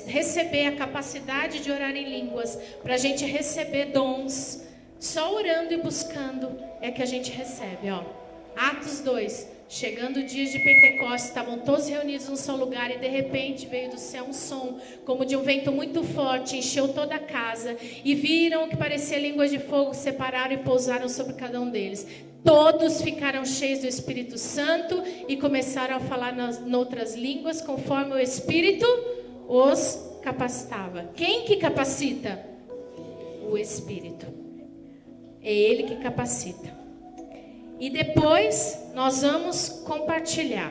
receber a capacidade de orar em línguas, para a gente receber dons. Só orando e buscando é que a gente recebe. Atos 2, chegando o dia de Pentecostes, estavam todos reunidos num só lugar e de repente veio do céu um som, como de um vento muito forte, encheu toda a casa e viram o que parecia línguas de fogo, separaram e pousaram sobre cada um deles. Todos ficaram cheios do Espírito Santo e começaram a falar noutras línguas, conforme o Espírito os capacitava. Quem que capacita? O Espírito. É Ele que capacita. E depois nós vamos compartilhar.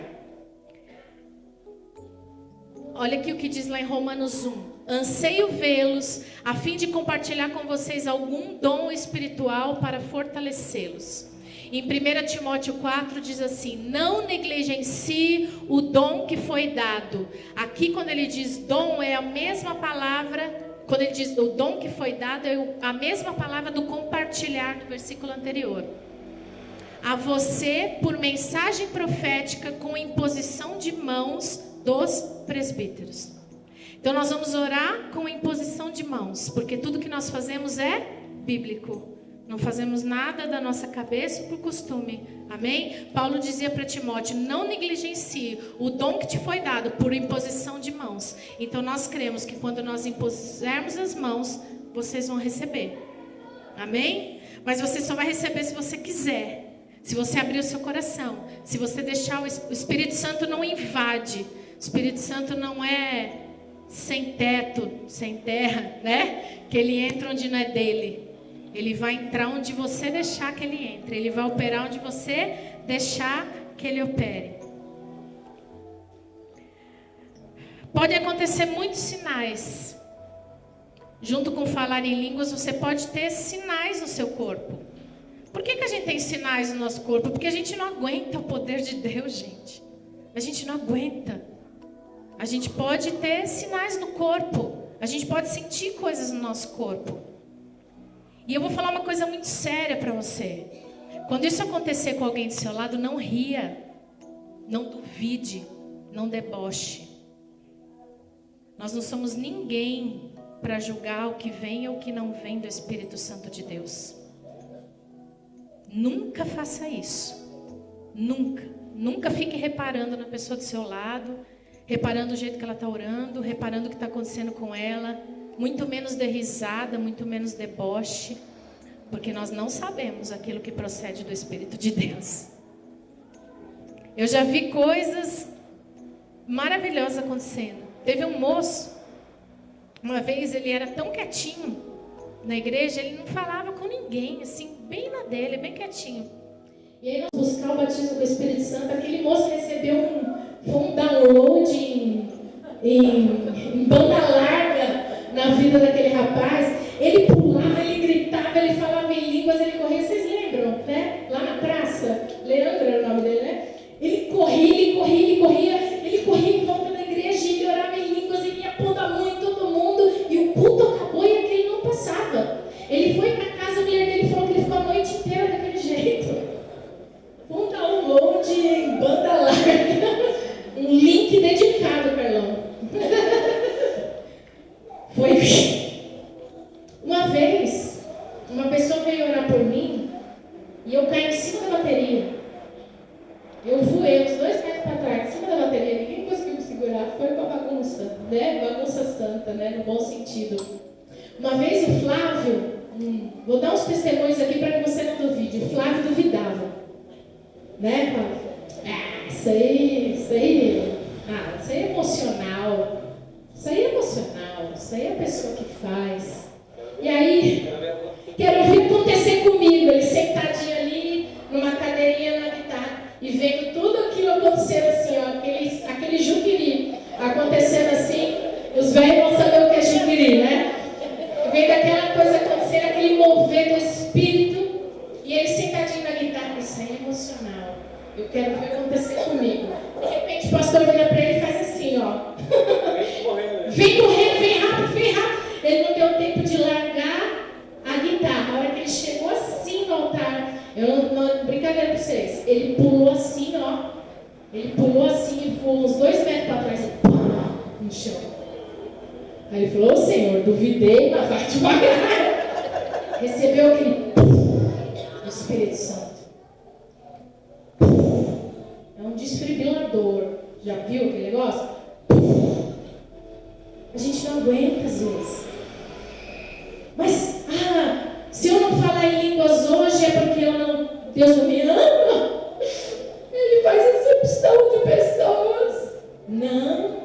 Olha aqui o que diz lá em Romanos 1. Anseio vê-los, a fim de compartilhar com vocês algum dom espiritual para fortalecê-los. Em 1 Timóteo 4 diz assim, não negligencie o dom que foi dado. Aqui quando ele diz dom é a mesma palavra, quando ele diz o dom que foi dado é a mesma palavra do compartilhar do versículo anterior. A você por mensagem profética com imposição de mãos dos presbíteros. Então nós vamos orar com imposição de mãos, porque tudo que nós fazemos é bíblico. Não fazemos nada da nossa cabeça por costume. Amém? Paulo dizia para Timóteo, não negligencie o dom que te foi dado por imposição de mãos. Então nós cremos que quando nós impusermos as mãos, vocês vão receber. Amém? Mas você só vai receber se você quiser. Se você abrir o seu coração. Se você deixar o Espírito Santo não invade. O Espírito Santo não é sem teto, sem terra, né? Que ele entra onde não é dele. Ele vai entrar onde você deixar que ele entre. Ele vai operar onde você deixar que ele opere. Pode acontecer muitos sinais. Junto com falar em línguas, você pode ter sinais no seu corpo. Por que a gente tem sinais no nosso corpo? Porque a gente não aguenta o poder de Deus, gente. A gente não aguenta. A gente pode ter sinais no corpo. A gente pode sentir coisas no nosso corpo. E eu vou falar uma coisa muito séria para você. Quando isso acontecer com alguém do seu lado, não ria. Não duvide. Não deboche. Nós não somos ninguém para julgar o que vem ou o que não vem do Espírito Santo de Deus. Nunca faça isso. Nunca. Nunca fique reparando na pessoa do seu lado, reparando o jeito que ela está orando, reparando o que está acontecendo com ela. Muito menos de risada, muito menos deboche. Porque nós não sabemos aquilo que procede do Espírito de Deus. Eu já vi coisas maravilhosas acontecendo. Teve um moço, uma vez ele era tão quietinho na igreja, ele não falava com ninguém, assim, bem na dele, bem quietinho. E aí nós buscamos o batismo do Espírito Santo, aquele moço recebeu um download em banda larga na vida daquele rapaz. Ele pulava, ele gritava, ele falava em línguas, ele corria, vocês lembram, né? Lá na praça, Leandro era o nome dele, né? Ele corria em volta da igreja, e ele orava em línguas, ele ia pondo a mão em todo mundo, e o culto acabou e aquele não passava. Ele foi para casa, a mulher dele falou que ele ficou a noite inteira daquele jeito. Um download em banda larga, um link dedicado, Carlão. Foi. Uma vez, uma pessoa veio orar por mim, e eu caí em cima da bateria. Eu voei uns 2 metros para trás, em cima da bateria, ninguém conseguiu me segurar, foi uma bagunça, né? Bagunça santa, né? No bom sentido. Uma vez o Flávio, vou dar uns testemunhos aqui para que você não duvide, o Flávio duvidava, né, Flávio? Isso aí é emocional, isso aí é a pessoa que faz. E aí, quero ver acontecer comigo, ele sentadinho ali, numa cadeirinha na guitarra, e vendo tudo aquilo acontecendo assim, ó, aquele juquiri acontecendo assim, os velhos vão saber o que é juquiri, né? Vendo aquela coisa acontecendo, aquele mover do Espírito, e ele sentadinho na guitarra, isso aí é emocional, eu quero ver acontecer comigo. De repente o pastor vira para ele e faz assim, ó. Vem correndo, vem rápido. Ele não deu tempo de largar a guitarra. A hora que ele chegou assim no altar, brincadeira pra vocês, ele pulou assim, ó. Ele pulou assim e voou uns 2 metros para trás e pá, no chão. Aí ele falou, Senhor, duvidei, mas vai devagar. Recebeu aquele do Espírito Santo. É um desfibrilador. Já viu aquele negócio? A gente não aguenta às vezes. Mas, se eu não falar em línguas hoje é porque Deus não me ama? Ele faz excepção de pessoas. Não.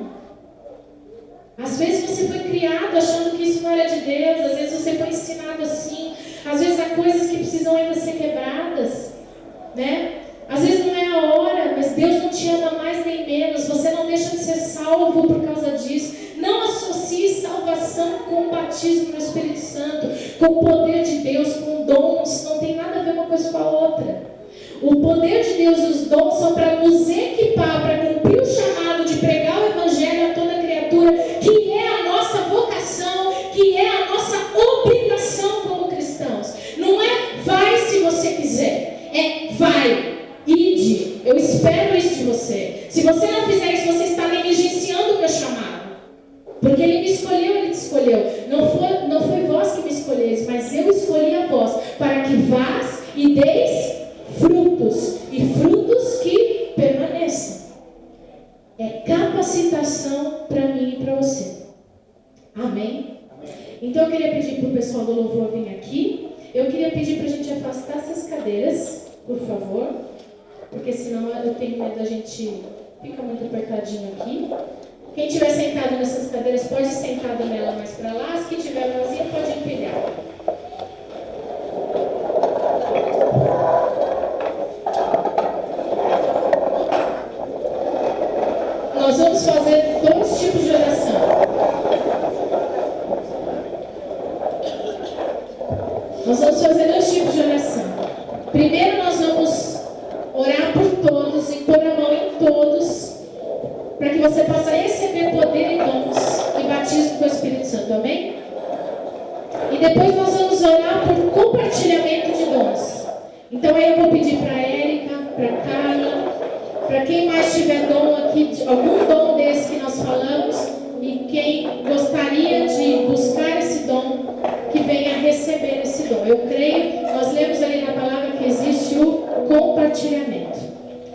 Às vezes você foi criado achando que isso não era de Deus. Às vezes você foi ensinado assim. Às vezes há coisas que precisam ainda ser quebradas, né? Às vezes não é a hora, mas Deus não te ama mais nem menos. Você não deixa de ser salvo por causa disso. Não associe salvação com o batismo no Espírito Santo, com o poder de Deus, com dons. Não tem nada a ver uma coisa com a outra. O poder de Deus e os dons são para nos equipar, para cumprir o chamado de pregar o Evangelho a toda criatura, que é a nossa vocação, que é a nossa obrigação como cristãos. Não é vai se você quiser, é vai. Ide, eu espero isso de você. Se você não fizer isso, você está negligenciando o meu chamado. Porque Ele me escolheu, Ele te escolheu. Não foi vós que me escolheis, mas eu escolhi a vós, para que vás e deis frutos, e frutos que permaneçam. É capacitação para mim e para você. Amém? Então eu queria pedir para o pessoal do louvor vir aqui. Eu queria pedir para a gente afastar essas cadeiras, por favor. Porque senão eu tenho medo da gente ficar muito apertadinho aqui. Quem estiver sentado nessas cadeiras pode ir sentado nela mais para lá. As que estiver vazia pode empilhar. Nós vamos fazer 2 tipos de oração. Nós vamos fazer 2 tipos de oração. Jesus, para que você possa receber poder e dons e batismo com o Espírito Santo, amém? E depois nós vamos orar por compartilhamento de dons. Então aí eu vou pedir para a Érica, para a Carla, para quem mais tiver dom aqui, algum dom desse que nós falamos, e quem gostaria de buscar esse dom, que venha receber esse dom. Eu creio, nós lemos ali na palavra que existe o compartilhamento.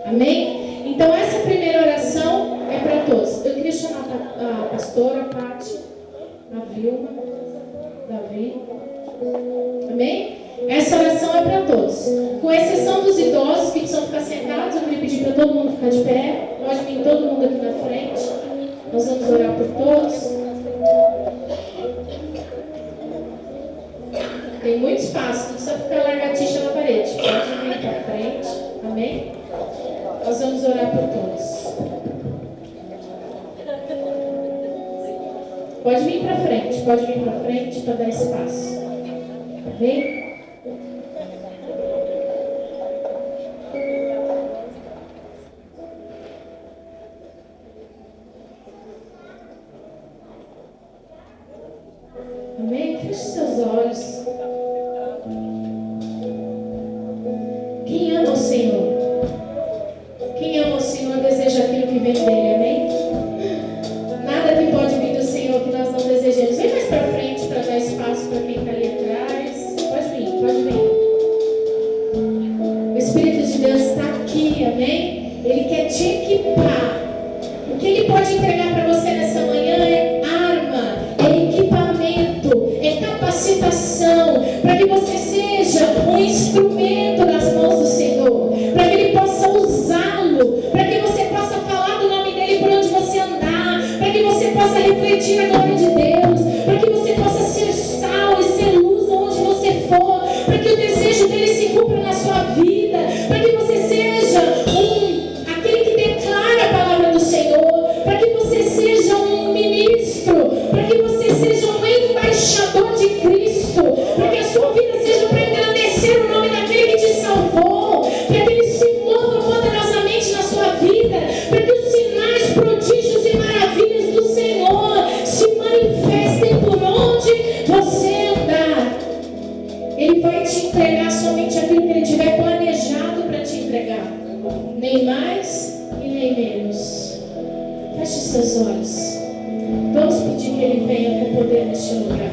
Amém? Então essa primeira oração é para todos. Eu queria chamar a pastora, a Paty, a Vilma, Davi. Amém? Essa oração é para todos. Com exceção dos idosos que precisam ficar sentados, eu queria pedir para todo mundo ficar de pé. Pode vir todo mundo aqui na frente. Nós vamos orar por todos. Tem muito espaço, não precisa ficar largatixa na parede. Pode vir para frente. Amém? Nós vamos orar por todos. Pode vir para frente para dar espaço. Amém? Amém? Feche seus olhos. Quem ama o Senhor? Quem ama o Senhor deseja aquilo que vem dele, amém? Nada que pode vir do Senhor que nós não desejemos. Vem mais para frente para dar espaço para quem está ali atrás. Pode vir. O Espírito de Deus está aqui, amém? Ele quer te equipar. O que Ele pode entregar para você nessa manhã é arma, é equipamento, é capacitação, para que você seja um instrumento nas mãos do Senhor, para que Ele possa usá-lo, para que você possa falar do nome dEle por onde você andar, para que você possa refletir a glória de Deus, para que você possa ser sal e ser luz onde você for, para que o desejo dEle se cumpra na sua vida, para que você seja aquele que declara a palavra do Senhor, para que você seja um ministro, para que você seja um embaixador de Cristo, para que a sua vida seja para engrandecer o nome daquele que te salvou, para que Ele se mova poderosamente na sua vida, para que os sinais, prodígios e maravilhas do Senhor se manifestem por onde você andar. Ele vai te entregar somente aquilo que Ele tiver planejado para te entregar, nem mais e nem menos. Feche seus olhos. Vamos pedir que Ele venha com poder neste lugar.